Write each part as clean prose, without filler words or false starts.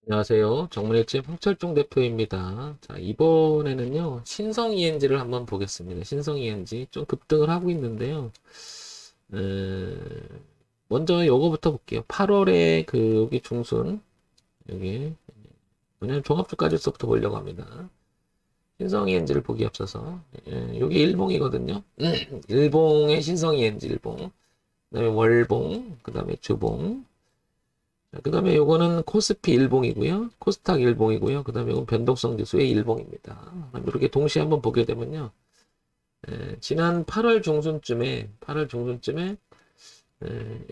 안녕하세요. 정문일집 홍철중 대표입니다. 자, 이번에는요, 신성 ENG를 한번 보겠습니다. 신성 ENG 좀 급등을 하고 있는데요. 에, 먼저 요거부터 볼게요. 8월에 여기 중순, 여기, 왜냐면 종합주가지수부터 보려고 합니다. 신성 ENG를 보기 앞서서, 여기 일봉이거든요. 일봉의 신성 ENG 일봉, 그 다음에 월봉, 그 다음에 주봉, 그 다음에 요거는 코스피 일봉이고요. 코스닥 일봉이고요. 그 다음에 이건 변동성 지수의 일봉입니다. 이렇게 동시에 한번 보게 되면요. 지난 8월 중순쯤에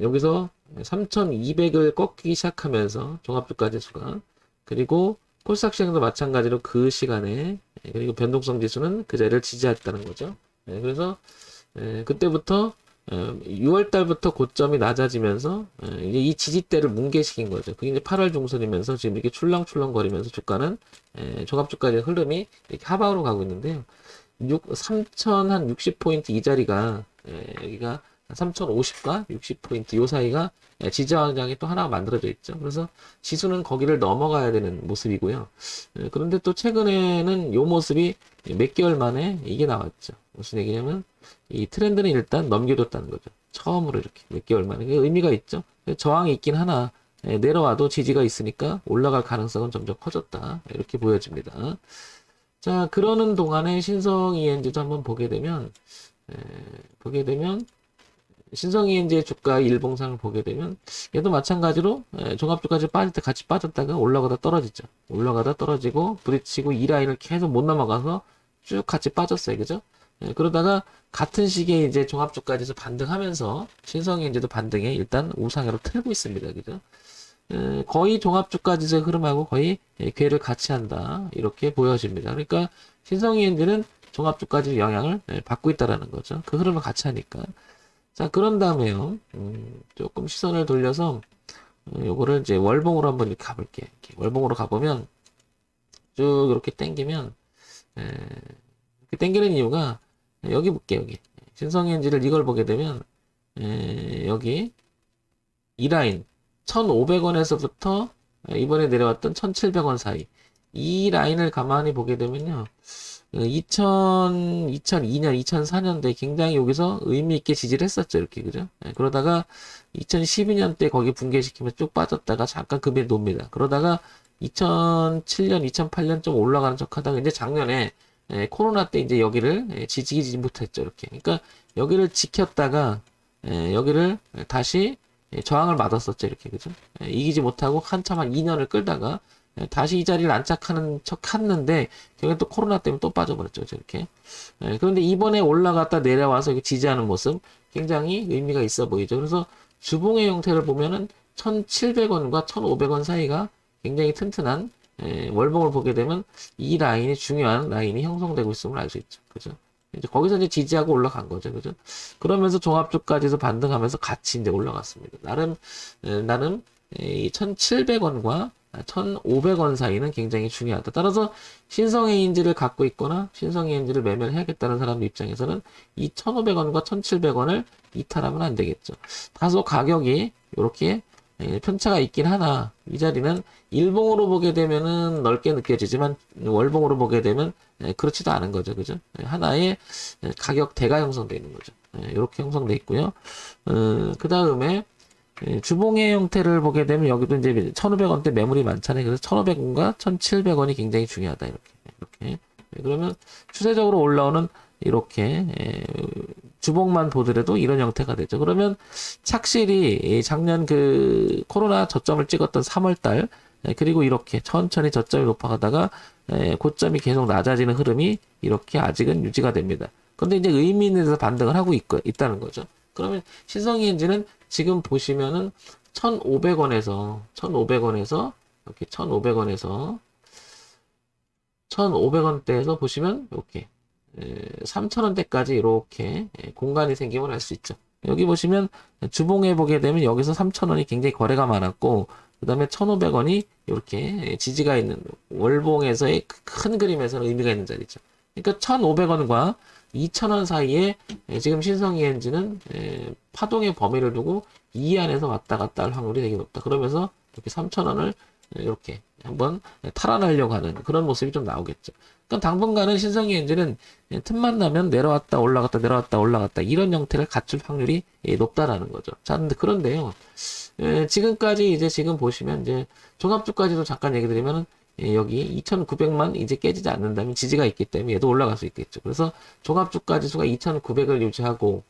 여기서 3,200을 꺾기 시작하면서 종합주가 지수가, 그리고 코스닥 시장도 마찬가지로 그 시간에, 그리고 변동성 지수는 그 자리를 지지했다는 거죠. 그래서 그때부터 6월 달부터 고점이 낮아지면서 이제 이 지지대를 뭉개시킨 거죠. 그게 이제 8월 중순이면서 지금 이렇게 출렁출렁거리면서 주가는 종합주가의 흐름이 이렇게 하방으로 가고 있는데요. 3,060포인트 이 자리가, 여기가 3,050과 60포인트 요 사이가 지지저항이 또 하나가 만들어져 있죠. 그래서 지수는 거기를 넘어가야 되는 모습이고요. 그런데 또 최근에는 요 모습이 몇 개월 만에 이게 나왔죠. 무슨 얘기냐면 이 트렌드는 일단 넘겨줬다는 거죠. 처음으로 이렇게 몇 개월 만에. 그게 의미가 있죠. 저항이 있긴 하나 내려와도 지지가 있으니까 올라갈 가능성은 점점 커졌다. 이렇게 보여집니다. 자, 그러는 동안에 신성 ENG도 한번 에, 보게 되면 신성 ENG의 주가 일봉상을 보게 되면 얘도 마찬가지로 종합주가지 빠질 때 같이 빠졌다가 올라가다 떨어지죠. 올라가다 떨어지고 부딪히고 이 라인을 계속 못 넘어가서 쭉 같이 빠졌어요. 그죠? 그러다가 같은 시기에 이제 종합주가지수 반등하면서 신성 ENG도 반등에 일단 우상으로 틀고 있습니다. 그죠? 거의 종합주가지수의 흐름하고 거의 궤를 같이 한다. 이렇게 보여집니다. 그러니까 신성 ENG는 종합주가지수 영향을 받고 있다라는 거죠. 그 흐름을 같이 하니까. 자, 그런 다음에요. 조금 시선을 돌려서 요거를 이제 월봉으로 한번 이렇게 가볼게요. 이렇게 월봉으로 가보면 쭉 이렇게 당기면 이렇게 당기는 이유가 여기 볼게요. 여기 신성 ENG를 이걸 보게 되면 여기 이 라인 1,500원에서부터 이번에 내려왔던 1,700원 사이 이 라인을 가만히 보게 되면요. 2002년, 2004년도에 굉장히 여기서 의미 있게 지지를 했었죠. 이렇게, 그죠? 그러다가 2012년 때 거기 붕괴시키면서 쭉 빠졌다가 잠깐 급이 놉니다. 그러다가 2007년, 2008년 좀 올라가는 척 하다가 이제 작년에 코로나 때 이제 여기를 지지지 못했죠. 이렇게. 그러니까 여기를 지켰다가 여기를 다시 저항을 맞았었죠. 이렇게, 그죠? 이기지 못하고 한참 한 2년을 끌다가 다시 이 자리를 안착하는 척 했는데 결국엔 또 코로나 때문에 또 빠져버렸죠. 이렇게. 그런데 이번에 올라갔다 내려와서 이렇게 지지하는 모습 굉장히 의미가 있어 보이죠. 그래서 주봉의 형태를 보면은 1,700원과 1,500원 사이가 굉장히 튼튼한 월봉을 보게 되면 이 라인이 중요한 라인이 형성되고 있음을 알 수 있죠. 그죠? 이제 거기서 이제 지지하고 올라간 거죠. 그죠? 그러면서 종합주까지도 반등하면서 같이 이제 올라갔습니다. 나름 이 1,700원과 1,500원 사이는 굉장히 중요하다. 따라서 신성ENG를 갖고 있거나 신성ENG를 매매를 해야겠다는 사람 입장에서는 이 1,500원과 1,700원을 이탈하면 안 되겠죠. 다소 가격이 이렇게 편차가 있긴 하나 이 자리는 일봉으로 보게 되면은 넓게 느껴지지만 월봉으로 보게 되면 그렇지도 않은 거죠. 그죠? 하나의 가격 대가 형성되어 있는 거죠. 이렇게 형성되어 있고요. 그 다음에 주봉의 형태를 보게 되면 여기도 이제 1,500원대 매물이 많잖아요. 그래서 1,500원과 1,700원이 굉장히 중요하다. 이렇게. 그러면 추세적으로 올라오는 이렇게 주봉만 보더라도 이런 형태가 되죠. 그러면 착실히 작년 그 코로나 저점을 찍었던 3월달 그리고 이렇게 천천히 저점이 높아가다가 고점이 계속 낮아지는 흐름이 이렇게 아직은 유지가 됩니다. 그런데 이제 의미 있는 데서 반등을 하고 있다는 거죠. 그러면 신성ENG는 지금 보시면은 1,500원에서 이렇게 1,500원대에서 보시면 이렇게 3,000원대까지 이렇게 공간이 생기면 알 수 있죠. 여기 보시면 주봉해 보게 되면 여기서 3,000원이 굉장히 거래가 많았고 그 다음에 1,500원이 이렇게 지지가 있는 월봉에서의 큰 그림에서는 의미가 있는 자리죠. 그러니까 1,500원과 2,000원 사이에 지금 신성ENG는 파동의 범위를 두고 이 안에서 왔다 갔다 할 확률이 되게 높다. 그러면서 이렇게 3,000원을 이렇게 한번 탈환하려고 하는 그런 모습이 좀 나오겠죠. 그러니까 당분간은 신성이 엔진은 틈만 나면 내려왔다 올라갔다 내려왔다 올라갔다 이런 형태를 갖출 확률이 높다라는 거죠. 자, 근데 그런데요. 지금까지 이제 지금 보시면 이제 종합주까지도 잠깐 얘기 드리면은 여기 2,900만 이제 깨지지 않는다면 지지가 있기 때문에 얘도 올라갈 수 있겠죠. 그래서 종합주가 지수가 2,900을 유지하고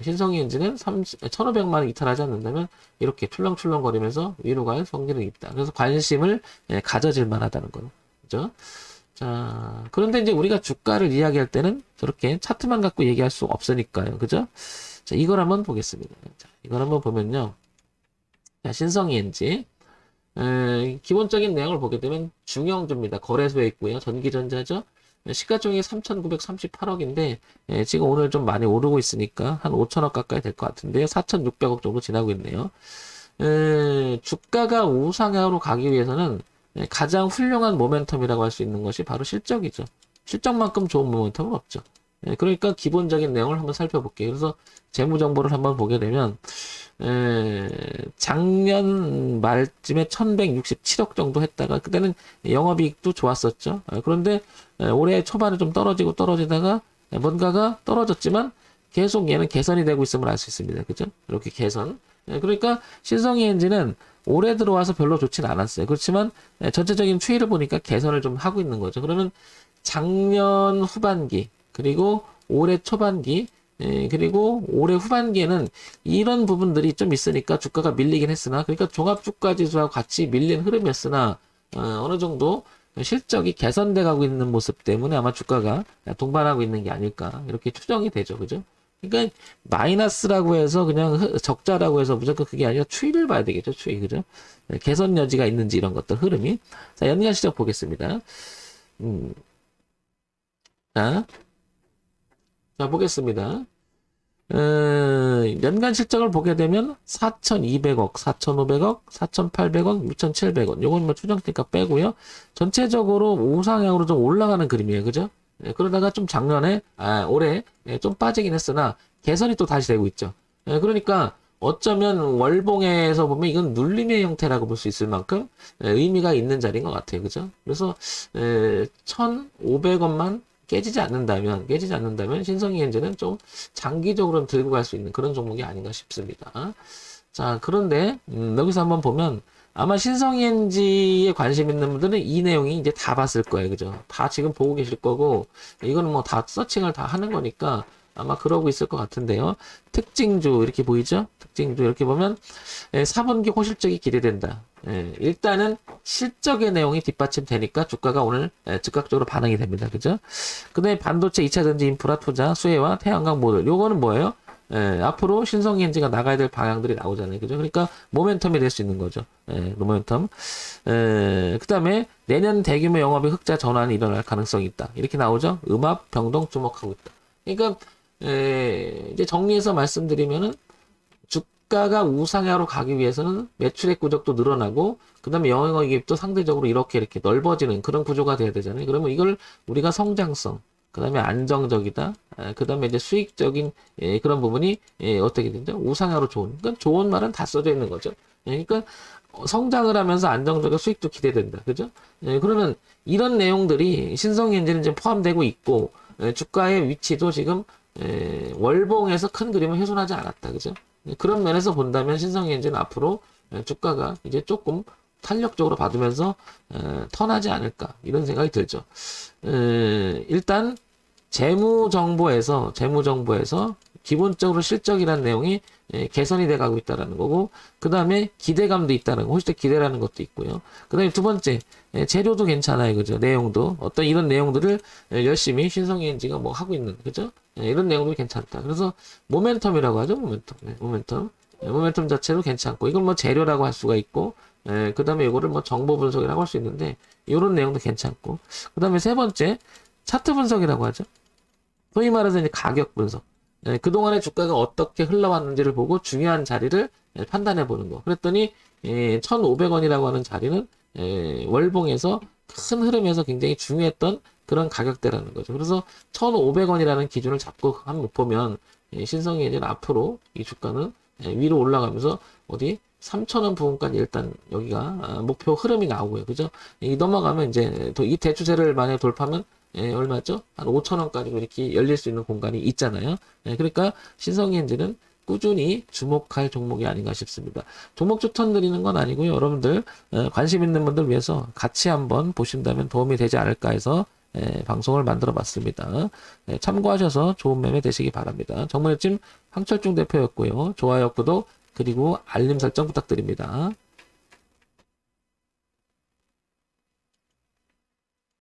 신성이 엔진은 1,500만 이탈하지 않는다면 이렇게 출렁출렁거리면서 위로 갈 확률이 있다. 그래서 관심을 가져질 만하다는 거죠. 그죠? 자, 그런데 이제 우리가 주가를 이야기할 때는 저렇게 차트만 갖고 얘기할 수 없으니까요. 그죠? 자, 이걸 한번 보겠습니다. 자, 이걸 한번 보면요. 자, 신성이 엔진. 기본적인 내용을 보게 되면 중형주입니다. 거래소에 있고요. 전기전자죠. 시가총액이 3,938억인데 지금 오늘 좀 많이 오르고 있으니까 한 5천억 가까이 될 것 같은데요. 4,600억 정도 지나고 있네요. 주가가 우상향으로 가기 위해서는 가장 훌륭한 모멘텀이라고 할 수 있는 것이 바로 실적이죠. 실적만큼 좋은 모멘텀은 없죠. 그러니까 기본적인 내용을 한번 살펴볼게요. 그래서 재무 정보를 한번 보게 되면 작년 말쯤에 1167억 정도 했다가 그때는 영업이익도 좋았었죠. 그런데 올해 초반에 좀 떨어지다가 뭔가가 떨어졌지만 계속 얘는 개선이 되고 있음을 알 수 있습니다. 그죠? 이렇게 개선. 그러니까 신성이 엔진은 올해 들어와서 별로 좋진 않았어요. 그렇지만 전체적인 추이를 보니까 개선을 좀 하고 있는 거죠. 그러면 작년 후반기 그리고 올해 초반기 그리고 올해 후반기에는 이런 부분들이 좀 있으니까 주가가 밀리긴 했으나 그러니까 종합주가지수하고 같이 밀린 흐름이었으나 어느 정도 실적이 개선돼 가고 있는 모습 때문에 아마 주가가 동반하고 있는 게 아닐까 이렇게 추정이 되죠. 그죠? 그러니까 마이너스라고 해서 그냥 적자라고 해서 무조건 그게 아니라 추이를 봐야 되겠죠. 추이. 그죠? 개선 여지가 있는지 이런 것들 흐름이. 자, 연간 실적 보겠습니다. 자, 보겠습니다. 연간 실적을 보게 되면 4,200억, 4,500억, 4,800억, 6,700억. 요건 뭐 추정치니까 빼고요. 전체적으로 우상향으로 좀 올라가는 그림이에요. 그죠? 그러다가 좀 올해 좀 빠지긴 했으나 개선이 또 다시 되고 있죠. 그러니까 어쩌면 월봉에서 보면 이건 눌림의 형태라고 볼 수 있을 만큼 의미가 있는 자리인 것 같아요. 그죠? 그래서 1,500원만 깨지지 않는다면 신성이 엔진은 좀 장기적으로 들고 갈 수 있는 그런 종목이 아닌가 싶습니다. 자, 그런데 여기서 한번 보면 아마 신성이 엔진에 관심 있는 분들은 이 내용이 이제 다 봤을 거예요. 그죠? 다 지금 보고 계실 거고 이거는 뭐 다 서칭을 다 하는 거니까 아마 그러고 있을 것 같은데요. 특징주 이렇게 보이죠? 특징주 이렇게 보면 4분기 호실적이 기대된다. 일단은 실적의 내용이 뒷받침되니까 주가가 오늘 즉각적으로 반응이 됩니다. 그죠? 그 다음에 반도체 2차전지 인프라 투자, 수혜와 태양광 모듈. 요거는 뭐예요? 앞으로 신성이 엔진가 나가야 될 방향들이 나오잖아요. 그죠? 그러니까 모멘텀이 될 수 있는 거죠. 모멘텀. 그 다음에 내년 대규모 영업의 흑자 전환이 일어날 가능성이 있다. 이렇게 나오죠? 음압, 병동 주목하고 있다. 그러니까 이제 정리해서 말씀드리면은 주가가 우상향으로 가기 위해서는 매출액 구적도 늘어나고 그 다음에 영업이익도 상대적으로 이렇게 넓어지는 그런 구조가 돼야 되잖아요. 그러면 이걸 우리가 성장성, 그 다음에 안정적이다, 그 다음에 이제 수익적인 그런 부분이 어떻게 되죠? 우상향으로 좋은. 그러니까 좋은 말은 다 써져 있는 거죠. 그러니까 성장을 하면서 안정적인 수익도 기대된다. 그죠? 그러면 이런 내용들이 신성이 엔진은 지금 포함되고 있고 주가의 위치도 지금 월봉에서 큰 그림을 훼손하지 않았다. 그죠? 그런 면에서 본다면 신성이 엔진은 앞으로 주가가 이제 조금 탄력적으로 받으면서 턴하지 않을까 이런 생각이 들죠. 일단 재무정보에서 기본적으로 실적이라는 내용이 개선이 돼 가고 있다라는 거고 그 다음에 기대감도 있다는 거, 호시적 기대라는 것도 있고요. 그 다음에 두 번째 재료도 괜찮아요. 그죠? 내용도 어떤 이런 내용들을 열심히 신성이 엔진가 뭐 하고 있는 그죠? 이런 내용도 괜찮다. 그래서 모멘텀이라고 하죠. 모멘텀 자체도 괜찮고 이건 뭐 재료라고 할 수가 있고 그 다음에 이거를 뭐 정보 분석이라고 할 수 있는데 이런 내용도 괜찮고 그 다음에 세 번째 차트 분석이라고 하죠. 소위 말해서 이제 가격 분석. 그동안의 주가가 어떻게 흘러왔는지를 보고 중요한 자리를 판단해 보는 거. 그랬더니 1,500원이라고 하는 자리는 월봉에서 큰 흐름에서 굉장히 중요했던 그런 가격대라는 거죠. 그래서 1,500원이라는 기준을 잡고 한번 보면 신성이 이제 앞으로 이 주가는 위로 올라가면서 어디 3,000원 부분까지 일단 여기가 목표 흐름이 나오고요. 그죠? 이 넘어가면 이제 또 이 대추세를 만약에 돌파하면 얼마죠? 한 5,000원까지 이렇게 열릴 수 있는 공간이 있잖아요. 그러니까 신성현재는 꾸준히 주목할 종목이 아닌가 싶습니다. 종목 추천 드리는 건 아니고요. 여러분들 관심 있는 분들 위해서 같이 한번 보신다면 도움이 되지 않을까 해서 방송을 만들어 봤습니다. 참고하셔서 좋은 매매 되시기 바랍니다. 정문의찜 황철중 대표였고요. 좋아요, 구독, 그리고 알림 설정 부탁드립니다.